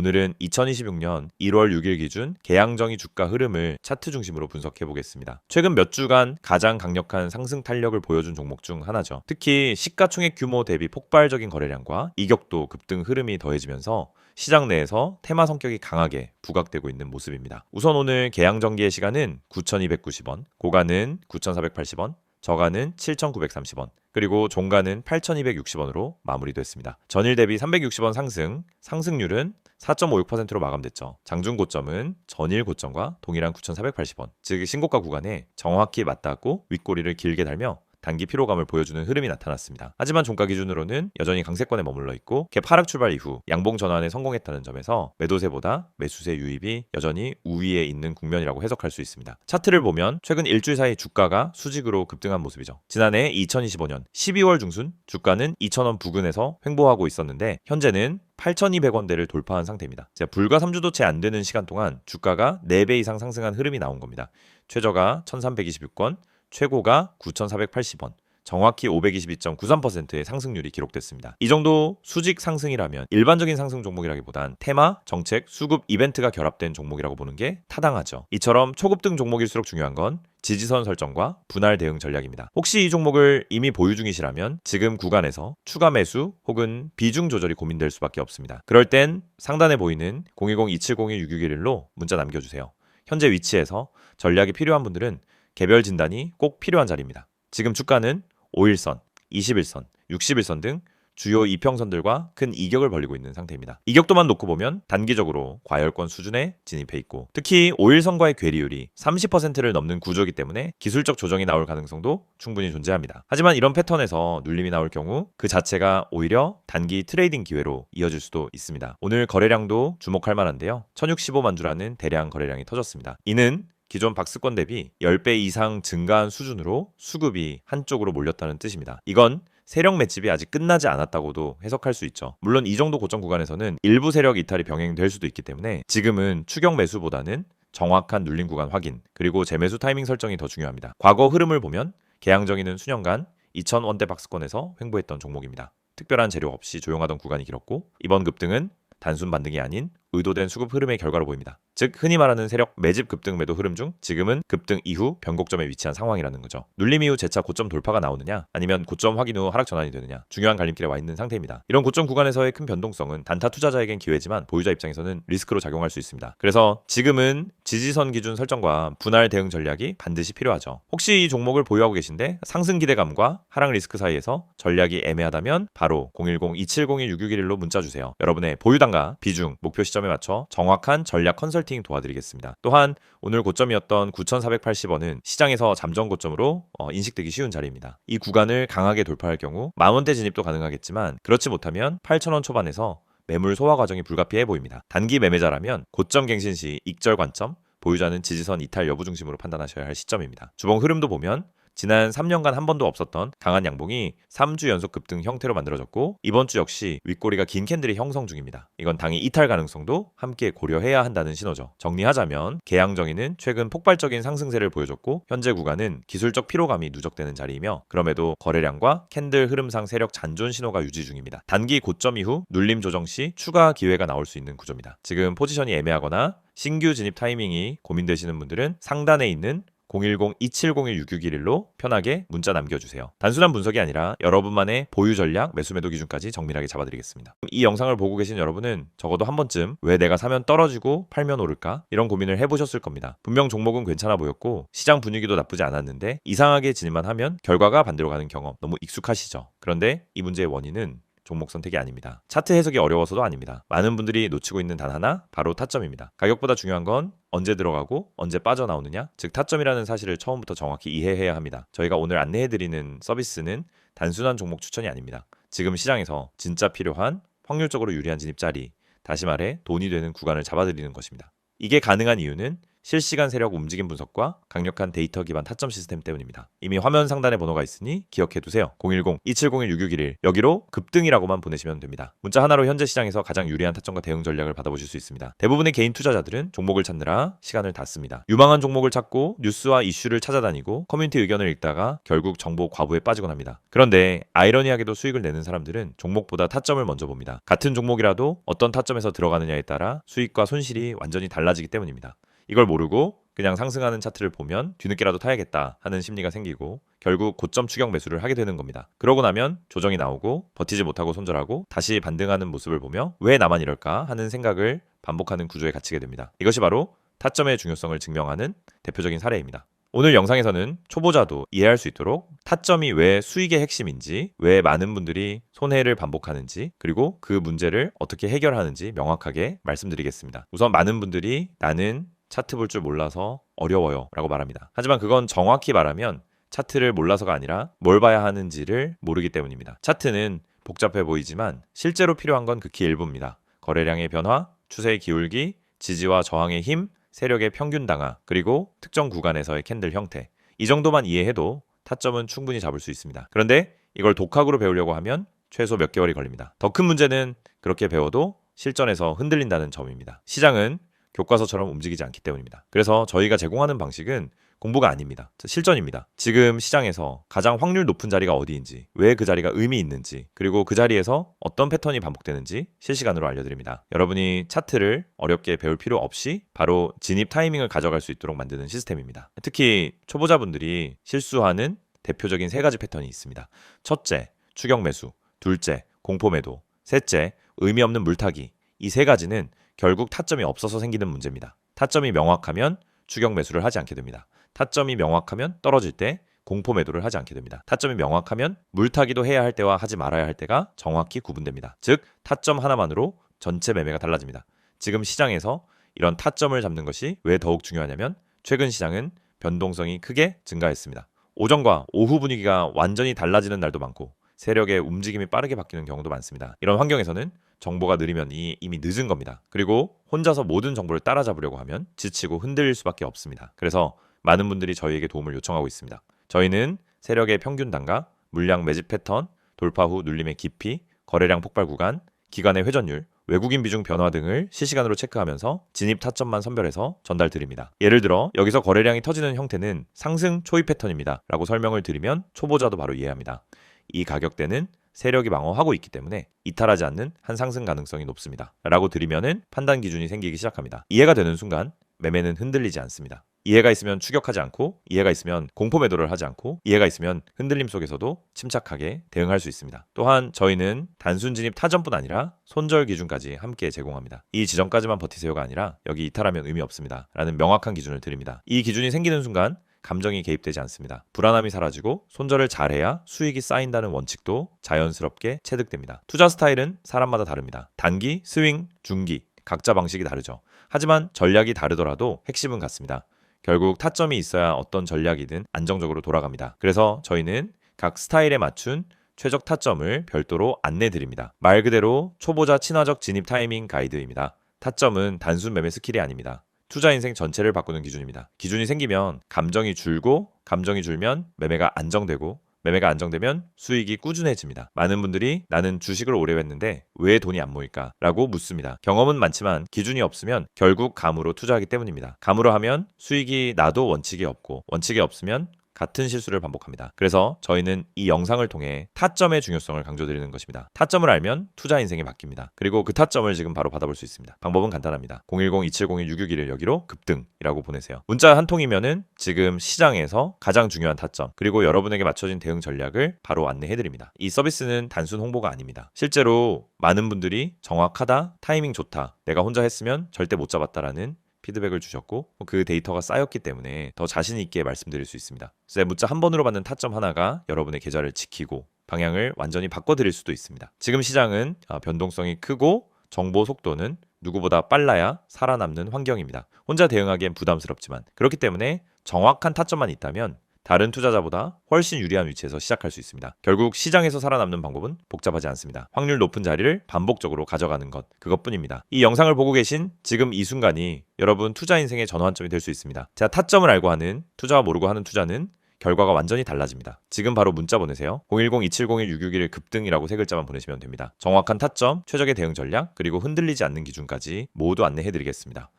오늘은 2026년 1월 6일 기준 개항정의 주가 흐름을 차트 중심으로 분석해 보겠습니다. 최근 몇 주간 가장 강력한 상승 탄력을 보여준 종목 중 하나죠. 특히 시가총액 규모 대비 폭발적인 거래량과 이격도 급등 흐름이 더해지면서 시장 내에서 테마 성격이 강하게 부각되고 있는 모습입니다. 우선 오늘 개항정기의 시간은 9,290원, 고가는 9,480원, 저가는 7,930원, 그리고 종가는 8,260원으로 마무리됐습니다. 전일 대비 360원 상승, 상승률은 4.56%로 마감됐죠. 장중 고점은 전일 고점과 동일한 9,480원, 즉 신고가 구간에 정확히 맞닿고 윗꼬리를 길게 달며 단기 피로감을 보여주는 흐름이 나타났습니다. 하지만 종가 기준으로는 여전히 강세권에 머물러 있고 갭 하락 출발 이후 양봉 전환에 성공했다는 점에서 매도세보다 매수세 유입이 여전히 우위에 있는 국면이라고 해석할 수 있습니다. 차트를 보면 최근 일주일 사이 주가가 수직으로 급등한 모습이죠. 지난해 2025년 12월 중순 주가는 2,000원 부근에서 횡보하고 있었는데 현재는 8,200원대를 돌파한 상태입니다. 불과 3주도 채 안 되는 시간 동안 주가가 4배 이상 상승한 흐름이 나온 겁니다. 최저가 1,326원, 최고가 9,480원, 정확히 522.93%의 상승률이 기록됐습니다. 이 정도 수직 상승이라면 일반적인 상승 종목이라기보단 테마, 정책, 수급, 이벤트가 결합된 종목이라고 보는 게 타당하죠. 이처럼 초급등 종목일수록 중요한 건 지지선 설정과 분할 대응 전략입니다. 혹시 이 종목을 이미 보유 중이시라면 지금 구간에서 추가 매수 혹은 비중 조절이 고민될 수밖에 없습니다. 그럴 땐 상단에 보이는 010-2701-6611로 문자 남겨주세요. 현재 위치에서 전략이 필요한 분들은 개별 진단이 꼭 필요한 자리입니다. 지금 주가는 5일선, 21선, 61선 등 주요 이평선들과 큰 이격을 벌리고 있는 상태입니다. 이격도만 놓고 보면 단기적으로 과열권 수준에 진입해 있고 특히 5일선과의 괴리율이 30%를 넘는 구조이기 때문에 기술적 조정이 나올 가능성도 충분히 존재합니다. 하지만 이런 패턴에서 눌림이 나올 경우 그 자체가 오히려 단기 트레이딩 기회로 이어질 수도 있습니다. 오늘 거래량도 주목할 만한데요. 1,065만 주라는 대량 거래량이 터졌습니다. 이는 기존 박스권 대비 10배 이상 증가한 수준으로 수급이 한쪽으로 몰렸다는 뜻입니다. 이건 세력 맷집이 아직 끝나지 않았다고도 해석할 수 있죠. 물론 이 정도 고점 구간에서는 일부 세력 이탈이 병행될 수도 있기 때문에 지금은 추격 매수보다는 정확한 눌림 구간 확인, 그리고 재매수 타이밍 설정이 더 중요합니다. 과거 흐름을 보면 개항정의는 수년간 2,000원대 박스권에서 횡보했던 종목입니다. 특별한 재료 없이 조용하던 구간이 길었고 이번 급등은 단순 반등이 아닌 의도된 수급 흐름의 결과로 보입니다. 즉 흔히 말하는 세력 매집 급등 매도 흐름 중 지금은 급등 이후 변곡점에 위치한 상황이라는 거죠. 눌림 이후 재차 고점 돌파가 나오느냐 아니면 고점 확인 후 하락 전환이 되느냐 중요한 갈림길에 와 있는 상태입니다. 이런 고점 구간에서의 큰 변동성은 단타 투자자에겐 기회지만 보유자 입장에서는 리스크로 작용할 수 있습니다. 그래서 지금은 지지선 기준 설정과 분할 대응 전략이 반드시 필요하죠. 혹시 이 종목을 보유하고 계신데 상승 기대감과 하락 리스크 사이에서 전략이 애매하다면 바로 010-2701-6611로 문자 주세요. 여러분의 보유단가, 비중, 목표 시점에 맞춰 정확한 전략 컨설팅 도와드리겠습니다. 또한 오늘 고점이었던 9,480원은 시장에서 잠정 고점으로 인식되기 쉬운 자리입니다. 이 구간을 강하게 돌파할 경우 만원대 진입도 가능하겠지만 그렇지 못하면 8,000원 초반에서 매물 소화 과정이 불가피해 보입니다. 단기 매매자라면 고점 갱신 시 익절 관점, 보유자는 지지선 이탈 여부 중심으로 판단하셔야 할 시점입니다. 주봉 흐름도 보면 지난 3년간 한 번도 없었던 강한 양봉이 3주 연속 급등 형태로 만들어졌고 이번 주 역시 윗꼬리가 긴 캔들이 형성 중입니다. 이건 당일 이탈 가능성도 함께 고려해야 한다는 신호죠. 정리하자면 개항정의는 최근 폭발적인 상승세를 보여줬고 현재 구간은 기술적 피로감이 누적되는 자리이며 그럼에도 거래량과 캔들 흐름상 세력 잔존 신호가 유지 중입니다. 단기 고점 이후 눌림 조정 시 추가 기회가 나올 수 있는 구조입니다. 지금 포지션이 애매하거나 신규 진입 타이밍이 고민되시는 분들은 상단에 있는 010-2701-6611로 편하게 문자 남겨주세요. 단순한 분석이 아니라 여러분만의 보유 전략, 매수 매도 기준까지 정밀하게 잡아드리겠습니다. 이 영상을 보고 계신 여러분은 적어도 한 번쯤 왜 내가 사면 떨어지고 팔면 오를까? 이런 고민을 해보셨을 겁니다. 분명 종목은 괜찮아 보였고 시장 분위기도 나쁘지 않았는데 이상하게 진입만 하면 결과가 반대로 가는 경험 너무 익숙하시죠? 그런데 이 문제의 원인은 종목 선택이 아닙니다. 차트 해석이 어려워서도 아닙니다. 많은 분들이 놓치고 있는 단 하나, 바로 타점입니다. 가격보다 중요한 건 언제 들어가고 언제 빠져나오느냐, 즉 타점이라는 사실을 처음부터 정확히 이해해야 합니다. 저희가 오늘 안내해드리는 서비스는 단순한 종목 추천이 아닙니다. 지금 시장에서 진짜 필요한 확률적으로 유리한 진입 자리, 다시 말해 돈이 되는 구간을 잡아드리는 것입니다. 이게 가능한 이유는 실시간 세력 움직임 분석과 강력한 데이터 기반 타점 시스템 때문입니다. 이미 화면 상단에 번호가 있으니 기억해두세요. 010-2701-6611 여기로 급등이라고만 보내시면 됩니다. 문자 하나로 현재 시장에서 가장 유리한 타점과 대응 전략을 받아보실 수 있습니다. 대부분의 개인 투자자들은 종목을 찾느라 시간을 다 씁니다. 유망한 종목을 찾고 뉴스와 이슈를 찾아다니고 커뮤니티 의견을 읽다가 결국 정보 과부에 빠지곤 합니다. 그런데 아이러니하게도 수익을 내는 사람들은 종목보다 타점을 먼저 봅니다. 같은 종목이라도 어떤 타점에서 들어가느냐에 따라 수익과 손실이 완전히 달라지기 때문입니다. 이걸 모르고 그냥 상승하는 차트를 보면 뒤늦게라도 타야겠다 하는 심리가 생기고 결국 고점 추격 매수를 하게 되는 겁니다. 그러고 나면 조정이 나오고 버티지 못하고 손절하고 다시 반등하는 모습을 보며 왜 나만 이럴까 하는 생각을 반복하는 구조에 갇히게 됩니다. 이것이 바로 타점의 중요성을 증명하는 대표적인 사례입니다. 오늘 영상에서는 초보자도 이해할 수 있도록 타점이 왜 수익의 핵심인지, 왜 많은 분들이 손해를 반복하는지, 그리고 그 문제를 어떻게 해결하는지 명확하게 말씀드리겠습니다. 우선 많은 분들이 나는 차트 볼 줄 몰라서 어려워요 라고 말합니다. 하지만 그건 정확히 말하면 차트를 몰라서가 아니라 뭘 봐야 하는지를 모르기 때문입니다. 차트는 복잡해 보이지만 실제로 필요한 건 극히 일부입니다. 거래량의 변화, 추세의 기울기, 지지와 저항의 힘, 세력의 평균 당하, 그리고 특정 구간에서의 캔들 형태. 이 정도만 이해해도 타점은 충분히 잡을 수 있습니다. 그런데 이걸 독학으로 배우려고 하면 최소 몇 개월이 걸립니다. 더 큰 문제는 그렇게 배워도 실전에서 흔들린다는 점입니다. 시장은 교과서처럼 움직이지 않기 때문입니다. 그래서 저희가 제공하는 방식은 공부가 아닙니다. 실전입니다. 지금 시장에서 가장 확률 높은 자리가 어디인지, 왜 그 자리가 의미 있는지, 그리고 그 자리에서 어떤 패턴이 반복되는지 실시간으로 알려드립니다. 여러분이 차트를 어렵게 배울 필요 없이 바로 진입 타이밍을 가져갈 수 있도록 만드는 시스템입니다. 특히 초보자분들이 실수하는 대표적인 세 가지 패턴이 있습니다. 첫째, 추격 매수. 둘째, 공포 매도. 셋째, 의미 없는 물타기. 이 세 가지는 결국 타점이 없어서 생기는 문제입니다. 타점이 명확하면 추격 매수를 하지 않게 됩니다. 타점이 명확하면 떨어질 때 공포 매도를 하지 않게 됩니다. 타점이 명확하면 물타기도 해야 할 때와 하지 말아야 할 때가 정확히 구분됩니다. 즉 타점 하나만으로 전체 매매가 달라집니다. 지금 시장에서 이런 타점을 잡는 것이 왜 더욱 중요하냐면 최근 시장은 변동성이 크게 증가했습니다. 오전과 오후 분위기가 완전히 달라지는 날도 많고 세력의 움직임이 빠르게 바뀌는 경우도 많습니다. 이런 환경에서는 정보가 느리면 이미 늦은 겁니다. 그리고 혼자서 모든 정보를 따라잡으려고 하면 지치고 흔들릴 수밖에 없습니다. 그래서 많은 분들이 저희에게 도움을 요청하고 있습니다. 저희는 세력의 평균 단가, 물량 매집 패턴, 돌파 후 눌림의 깊이, 거래량 폭발 구간, 기간의 회전율, 외국인 비중 변화 등을 실시간으로 체크하면서 진입 타점만 선별해서 전달드립니다. 예를 들어 여기서 거래량이 터지는 형태는 상승 초입 패턴입니다 라고 설명을 드리면 초보자도 바로 이해합니다. 이 가격대는 세력이 방어하고 있기 때문에 이탈하지 않는 한 상승 가능성이 높습니다 라고 드리면은 판단 기준이 생기기 시작합니다. 이해가 되는 순간 매매는 흔들리지 않습니다. 이해가 있으면 추격하지 않고, 이해가 있으면 공포 매도를 하지 않고, 이해가 있으면 흔들림 속에서도 침착하게 대응할 수 있습니다. 또한 저희는 단순 진입 타점뿐 아니라 손절 기준까지 함께 제공합니다. 이 지점까지만 버티세요가 아니라 여기 이탈하면 의미 없습니다 라는 명확한 기준을 드립니다. 이 기준이 생기는 순간 감정이 개입되지 않습니다. 불안함이 사라지고 손절을 잘해야 수익이 쌓인다는 원칙도 자연스럽게 체득됩니다. 투자 스타일은 사람마다 다릅니다. 단기, 스윙, 중기 각자 방식이 다르죠. 하지만 전략이 다르더라도 핵심은 같습니다. 결국 타점이 있어야 어떤 전략이든 안정적으로 돌아갑니다. 그래서 저희는 각 스타일에 맞춘 최적 타점을 별도로 안내드립니다. 말 그대로 초보자 친화적 진입 타이밍 가이드입니다. 타점은 단순 매매 스킬이 아닙니다. 투자 인생 전체를 바꾸는 기준입니다. 기준이 생기면 감정이 줄고, 감정이 줄면 매매가 안정되고, 매매가 안정되면 수익이 꾸준해집니다. 많은 분들이 나는 주식을 오래 했는데 왜 돈이 안 모일까? 라고 묻습니다. 경험은 많지만 기준이 없으면 결국 감으로 투자하기 때문입니다. 감으로 하면 수익이 나도 원칙이 없고, 원칙이 없으면 같은 실수를 반복합니다. 그래서 저희는 이 영상을 통해 타점의 중요성을 강조드리는 것입니다. 타점을 알면 투자 인생이 바뀝니다. 그리고 그 타점을 지금 바로 받아볼 수 있습니다. 방법은 간단합니다. 010-2701-6611 여기로 급등이라고 보내세요. 문자 한 통이면은 지금 시장에서 가장 중요한 타점, 그리고 여러분에게 맞춰진 대응 전략을 바로 안내해드립니다. 이 서비스는 단순 홍보가 아닙니다. 실제로 많은 분들이 정확하다, 타이밍 좋다, 내가 혼자 했으면 절대 못 잡았다라는 피드백을 주셨고 그 데이터가 쌓였기 때문에 더 자신 있게 말씀드릴 수 있습니다. 그래서 문자 한 번으로 받는 타점 하나가 여러분의 계좌를 지키고 방향을 완전히 바꿔드릴 수도 있습니다. 지금 시장은 변동성이 크고 정보 속도는 누구보다 빨라야 살아남는 환경입니다. 혼자 대응하기엔 부담스럽지만 그렇기 때문에 정확한 타점만 있다면 다른 투자자보다 훨씬 유리한 위치에서 시작할 수 있습니다. 결국 시장에서 살아남는 방법은 복잡하지 않습니다. 확률 높은 자리를 반복적으로 가져가는 것, 그것뿐입니다. 이 영상을 보고 계신 지금 이 순간이 여러분 투자 인생의 전환점이 될 수 있습니다. 제가 타점을 알고 하는, 투자와 모르고 하는 투자는 결과가 완전히 달라집니다. 지금 바로 문자 보내세요. 010-2701-661 급등이라고 세 글자만 보내시면 됩니다. 정확한 타점, 최적의 대응 전략, 그리고 흔들리지 않는 기준까지 모두 안내해드리겠습니다.